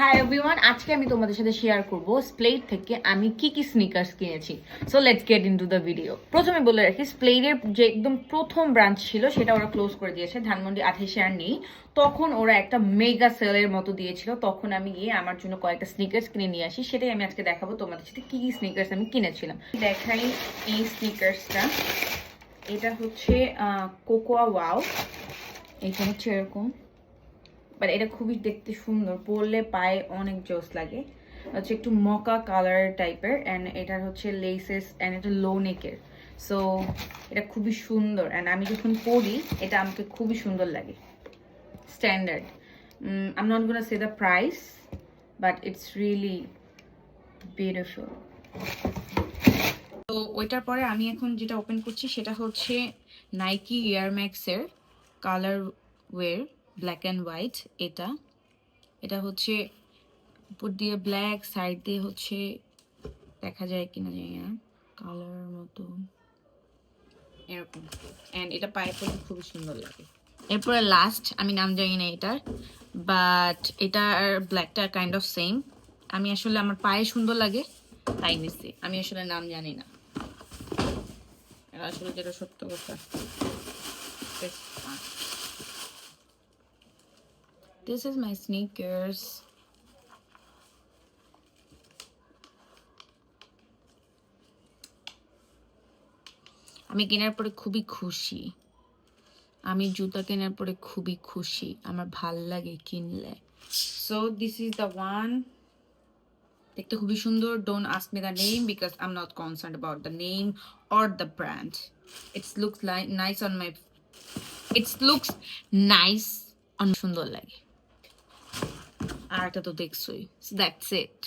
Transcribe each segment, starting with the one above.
Hi everyone, আজকে আমি তোমাদের সাথে শেয়ার করব স্প্লেড থেকে আমি কি কি স্নিকার্স কিনেছি। So let's get into the video. প্রথমে বলে রাখি, স্প্লেডের যে একদম প্রথম ব্রাঞ্চ ছিল সেটা ওরা ক্লোজ করে দিয়েছে, ধানমন্ডি 28 আর নেই। তখন ওরা একটা মেগা সেলের মতো দিয়েছিল, তখন আমি গিয়ে আমার জন্য কয়েকটা স্নিকার্স কিনে নিয়ে আসি। সেটাই আমি আজকে দেখাবো তোমাদের সাথে কি কি স্নিকার্স আমি কিনেছিলাম। দেখাই এই স্নিকার্সটা, এটা হচ্ছে কোকোয়া ওয়াও। এটা হচ্ছে এরকম, বাট এটা খুবই দেখতে সুন্দর, পরলে পায়ে অনেক জোস লাগে। হচ্ছে একটু মকা কালার টাইপের, অ্যান্ড এটার হচ্ছে লেসেস, অ্যান্ড এটা লো নেকের। সো এটা খুবই সুন্দর, অ্যান্ড আমি যখন পরি এটা আমাকে খুবই সুন্দর লাগে। Standard, I'm not gonna say the price, but it's really beautiful. তো ওইটার পরে আমি এখন যেটা ওপেন করছি সেটা হচ্ছে নাইকি এয়ার ম্যাক্সের কালার ওয়ের ব্ল্যাক অ্যান্ড হোয়াইট। এটা এটা হচ্ছে উপর দিয়ে ব্ল্যাক, সাইড দিয়ে হচ্ছে দেখা যায় কিনা জানি না, কালার মতো এরকম, অ্যান্ড এটা পায়ে পরতে খুবই সুন্দর লাগে। এরপরে লাস্ট, আমি নাম জানি না এটার, বাট এটা আর ব্ল্যাকটা কাইন্ড অফ সেম। আমি আসলে আমার পায়ে সুন্দর লাগে তাই নিচ্ছি, আমি আসলে নাম জানি না, এটা আসলে যেটা সত্য কথা। This is my sneakers. আমি কেনার পরে খুবই খুশি, আমি জুতা কেনার পরে খুবই খুশি, আমার ভাল লাগে কিনলে। So this is the one, দেখতে খুবই সুন্দর। Don't ask me the name because I am not concerned about the name or the brand. It's looks like nice on my, it's looks nice on, সুন্দর লাগে। আর এটা তো দেখছোই, that's it.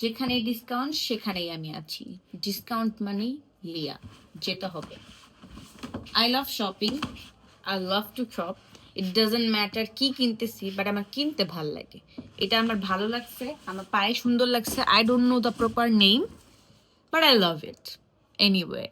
যেখানে discount সেখানেই আমি আছি, ডিসকাউন্ট মানে লিয়া, যেটা হবে। I love shopping. I love to shop. It doesn't matter কি কিনতেছি, বাট আমার কিনতে ভাল লাগে। এটা আমার ভালো লাগছে, আমার পায়ে সুন্দর লাগছে। I don't know the proper name, but I love it anyway.